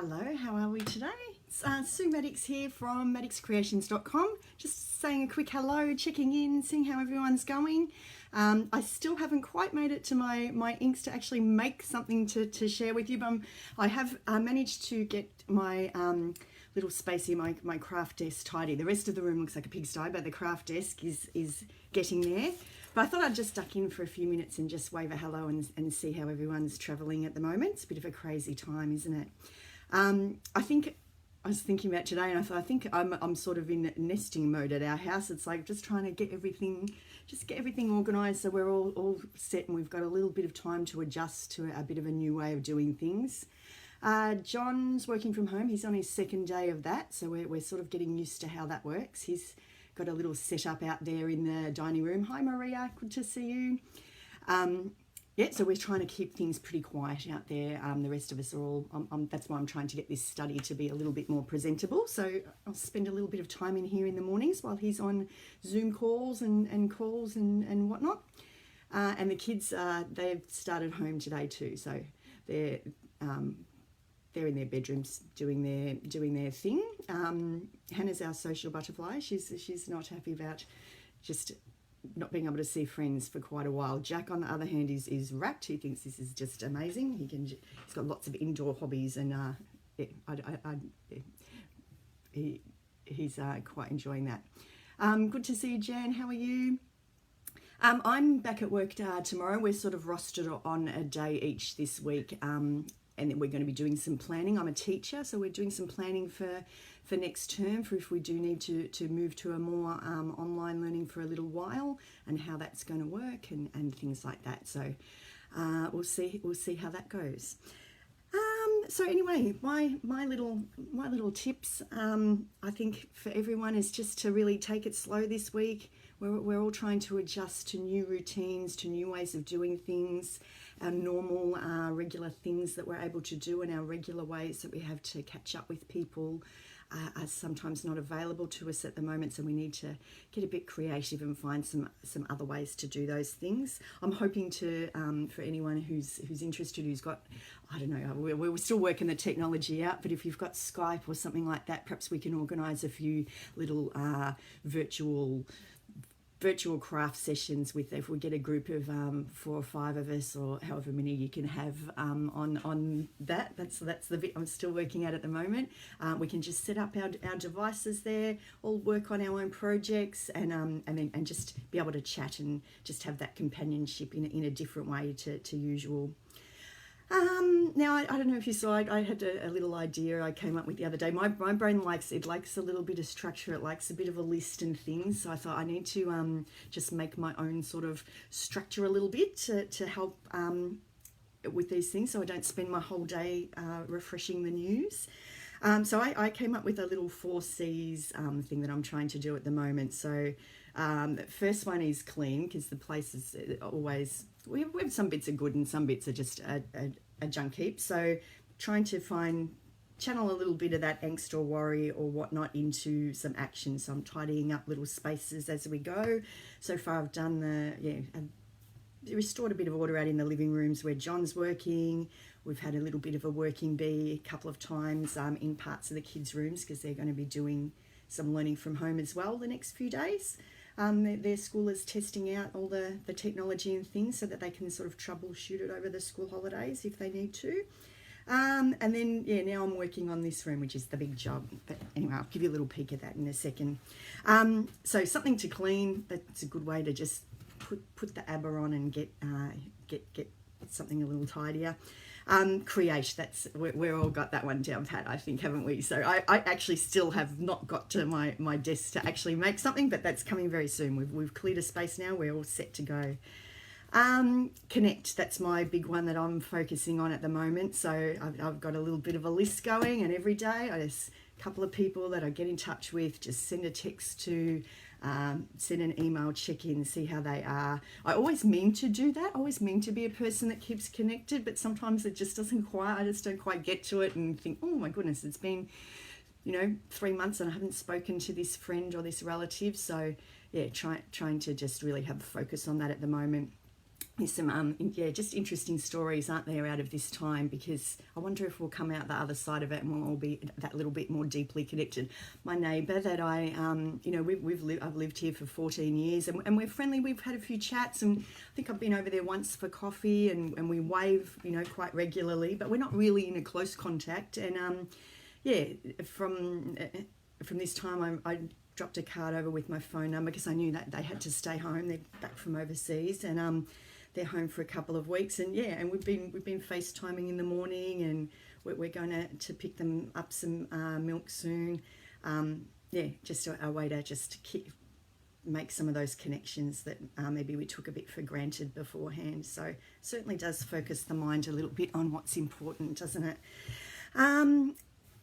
Hello, how are we today? It's Sue Maddox here from maddoxcreations.com. Just saying a quick hello, checking in, seeing how everyone's going. I still haven't quite made it to my inks to actually make something to share with you, but I have managed to get my little space here, my craft desk tidy. The rest of the room looks like a pigsty, but the craft desk is getting there. But I thought I'd just duck in for a few minutes and just wave a hello and see how everyone's travelling at the moment. It's a bit of a crazy time, isn't it? I was thinking about today, and I think I'm sort of in nesting mode at our house. It's like just trying to get everything organised so we're all set and we've got a little bit of time to adjust to a bit of a new way of doing things. John's working from home. He's on his second day of that, so we're sort of getting used to how that works. He's got a little setup out there in the dining room. Hi Maria, good to see you. Yeah, so we're trying to keep things pretty quiet out there. The rest of us are all, that's why I'm trying to get this study to be a little bit more presentable. So I'll spend a little bit of time in here in the mornings while he's on Zoom calls and calls and whatnot. And the kids, they've started home today too. So they're in their bedrooms doing their thing. Hannah's our social butterfly. She's not happy about just not being able to see friends for quite a while. Jack, on the other hand, is wrapped. He thinks this is just amazing. He's got lots of indoor hobbies, and he's quite enjoying that. Good to see you, Jan. How are you? I'm back at work tomorrow. We're sort of rostered on a day each this week, and then we're going to be doing some planning. I'm a teacher, so we're doing some planning for next term, for if we do need to move to a more online learning for a little while, and how that's going to work and things like that. So we'll see how that goes. So anyway, my little tips, I think for everyone is just to really take it slow this week. We're all trying to adjust to new routines, to new ways of doing things. Our normal, regular things that we're able to do, and our regular ways that we have to catch up with people are sometimes not available to us at the moment, so we need to get a bit creative and find some other ways to do those things. I'm hoping to, for anyone who's interested, who's got, I don't know, we're still working the technology out, but if you've got Skype or something like that, perhaps we can organise a few little virtual craft sessions if we get a group of 4 or 5 of us, or however many you can have on that. That's the bit I'm still working at the moment. We can just set up our devices there, all work on our own projects, and just be able to chat and just have that companionship in a different way to usual. Now, I don't know if you saw, I had a little idea I came up with the other day. My brain likes a little bit of structure. It likes a bit of a list and things. So I thought I need to just make my own sort of structure a little bit to help with these things, so I don't spend my whole day refreshing the news. So I came up with a little 4 C's thing that I'm trying to do at the moment. So the first one is clean, because the place is always, we have some bits are good and some bits are just a junk heap. So trying to channel a little bit of that angst or worry or whatnot into some action. So I'm tidying up little spaces as we go. So far I've done restored a bit of order out in the living rooms where John's working. We've had a little bit of a working bee a couple of times in parts of the kids' rooms, because they're going to be doing some learning from home as well the next few days. Their school is testing out all the technology and things so that they can sort of troubleshoot it over the school holidays if they need to. And then, now I'm working on this room, which is the big job. But anyway, I'll give you a little peek at that in a second. So something to clean, that's a good way to just put the ABBA on and get something a little tidier. Create, that's, we're all got that one down pat, I think, haven't we? So I actually still have not got to my desk to actually make something, but that's coming very soon. We've cleared a space now, we're all set to go. Connect, that's my big one that I'm focusing on at the moment. So I've got a little bit of a list going, and every day I just, a couple of people that I get in touch with, just send a text to, send an email, check in, see how they are. I always mean to do that. I always mean to be a person that keeps connected, but sometimes it just doesn't quite, I just don't quite get to it and think, oh my goodness, it's been, 3 months and I haven't spoken to this friend or this relative. So yeah, trying to just really have a focus on that at the moment. there's some yeah, just interesting stories, aren't there, out of this time, because I wonder if we'll come out the other side of it and we'll all be that little bit more deeply connected. My neighbour that I you know, I've lived here for 14 years, and we're friendly. We've had a few chats, and I think I've been over there once for coffee, and we wave, you know, quite regularly, but we're not really in a close contact. And yeah, from this time I dropped a card over with my phone number because I knew that they had to stay home. They're back from overseas, and they're home for a couple of weeks, and yeah, and we've been FaceTiming in the morning, and we're going to pick them up some milk soon. Yeah, just a way to just make some of those connections that maybe we took a bit for granted beforehand. So certainly does focus the mind a little bit on what's important, doesn't it?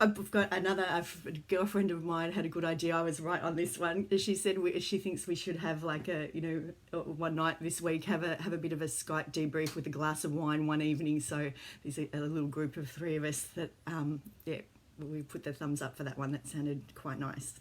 I've got a girlfriend of mine had a good idea. I was right on this one. She said she thinks we should have like a, you know, one night this week, have a bit of a Skype debrief with a glass of wine one evening. So there's a little group of 3 of us that, yeah, we put the thumbs up for that one. That sounded quite nice.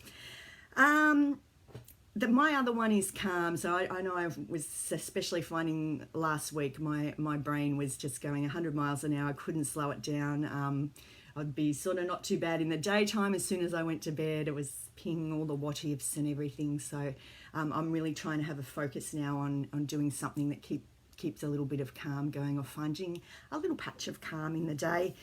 My other one is calm. So I know I was especially finding last week my brain was just going 100 miles an hour. I couldn't slow it down. I'd be sort of not too bad in the daytime. As soon as I went to bed, it was pinging all the what ifs and everything. So I'm really trying to have a focus now on doing something that keeps a little bit of calm going, or finding a little patch of calm in the day.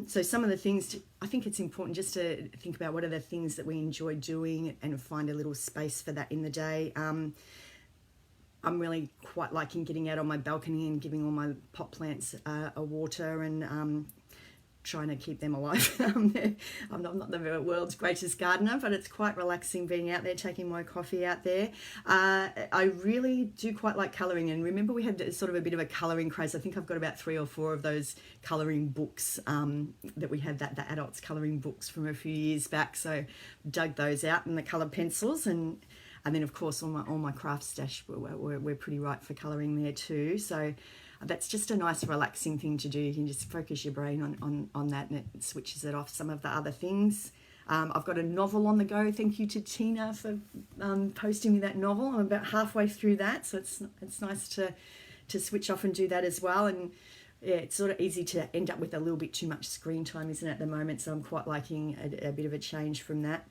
So some of the things, I think it's important just to think about what are the things that we enjoy doing and find a little space for that in the day. I'm really quite liking getting out on my balcony and giving all my pot plants a water, and trying to keep them alive. I'm not the world's greatest gardener, but it's quite relaxing being out there, taking my coffee out there. I really do quite like colouring, and remember we had sort of a bit of a colouring craze. I think I've got about 3 or 4 of those colouring books that we had, the adults colouring books from a few years back, so dug those out, and the coloured pencils, and then of course all my craft stash we're pretty right for colouring there too. So that's just a nice relaxing thing to do. You can just focus your brain on that, and it switches it off some of the other things. I've got a novel on the go. Thank you to Tina for posting me that novel. I'm about halfway through that, so it's nice to switch off and do that as well. And yeah, it's sort of easy to end up with a little bit too much screen time, isn't it, at the moment? So I'm quite liking a bit of a change from that.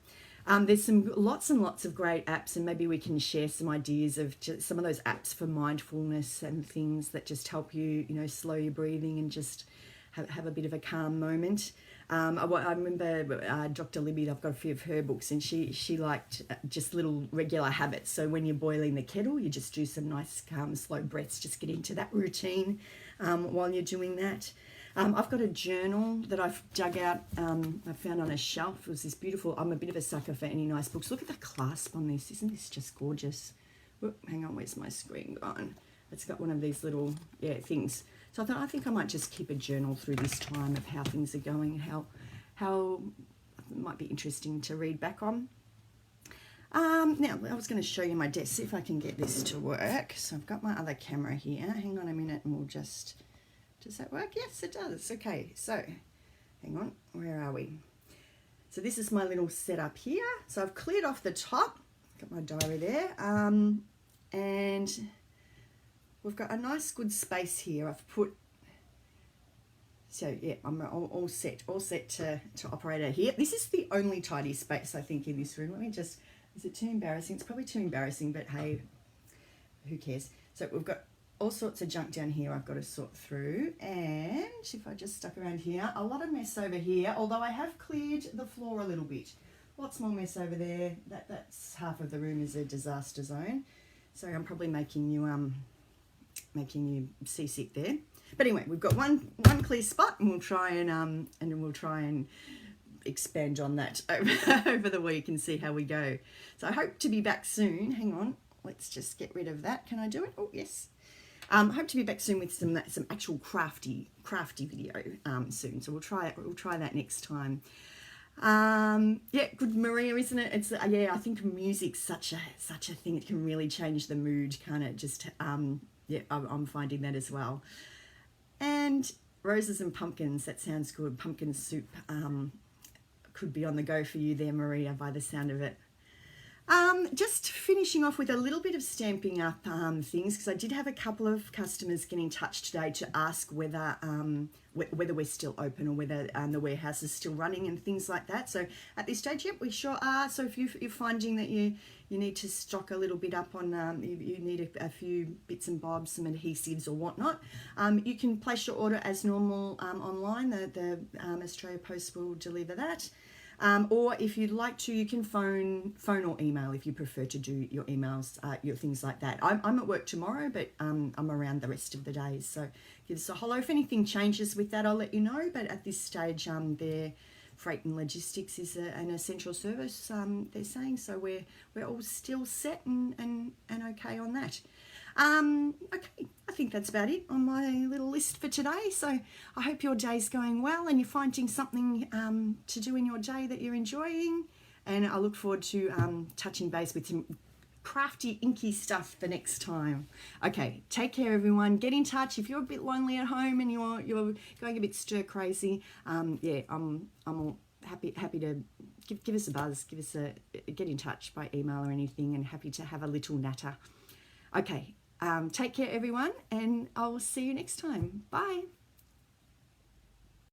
There's lots and lots of great apps, and maybe we can share some ideas of just some of those apps for mindfulness and things that just help you, you know, slow your breathing and just have a bit of a calm moment. I remember Dr. Libby, I've got a few of her books, and she liked just little regular habits. So when you're boiling the kettle, you just do some nice calm, slow breaths, just get into that routine while you're doing that. I've got a journal that I've dug out, I found on a shelf. It was this beautiful, I'm a bit of a sucker for any nice books. Look at the clasp on this. Isn't this just gorgeous? Whoop, hang on, where's my screen gone? It's got one of these little, yeah, things. So I think I might just keep a journal through this time of how things are going, how it might be interesting to read back on. Now, I was going to show you my desk, see if I can get this to work. So I've got my other camera here. Hang on a minute and we'll just... Does that work? Yes, it does. Okay, so hang on, where are we? So this is my little setup here. So I've cleared off the top, got my diary there, and we've got a nice good space here. I've put, so yeah, I'm all set to operate out here. This is the only tidy space I think in this room. Let me just, is it too embarrassing? It's probably too embarrassing, but hey, who cares? So we've got all sorts of junk down here I've got to sort through, and if I just stuck around here, a lot of mess over here, although I have cleared the floor a little bit. Lots more mess over there. That's half of the room is a disaster zone. So I'm probably making you seasick there. But anyway, we've got one clear spot, and we'll try and expand on that over the week and see how we go. So I hope to be back soon. Hang on, let's just get rid of that. Can I do it? Oh yes. Hope to be back soon with some actual crafty video soon. So we'll try that next time. Yeah, good, Maria, isn't it? It's yeah. I think music's such a thing. It can really change the mood, can't it? Just yeah, I'm finding that as well. And roses and pumpkins. That sounds good. Pumpkin soup could be on the go for you there, Maria, by the sound of it. Just finishing off with a little bit of Stamping Up things, because I did have a couple of customers get in touch today to ask whether we're still open or whether the warehouse is still running and things like that. So at this stage, yep, we sure are. So if you're finding that you need to stock a little bit up on, you need a few bits and bobs, some adhesives or whatnot, you can place your order as normal online. The Australia Post will deliver that. Or if you'd like to, you can phone or email if you prefer to do your emails, your things like that. I'm at work tomorrow, but I'm around the rest of the days. So give us a holler. If anything changes with that, I'll let you know. But at this stage, their freight and logistics is an essential service, they're saying. So we're all still set and okay on that. Okay, I think that's about it on my little list for today. So I hope your day's going well and you're finding something to do in your day that you're enjoying. And I look forward to touching base with some crafty, inky stuff for next time. Okay, take care, everyone. Get in touch if you're a bit lonely at home and you're going a bit stir crazy. Yeah, I'm all happy to give us a buzz, get in touch by email or anything, and happy to have a little natter. Okay. Take care, everyone, and I'll see you next time. Bye.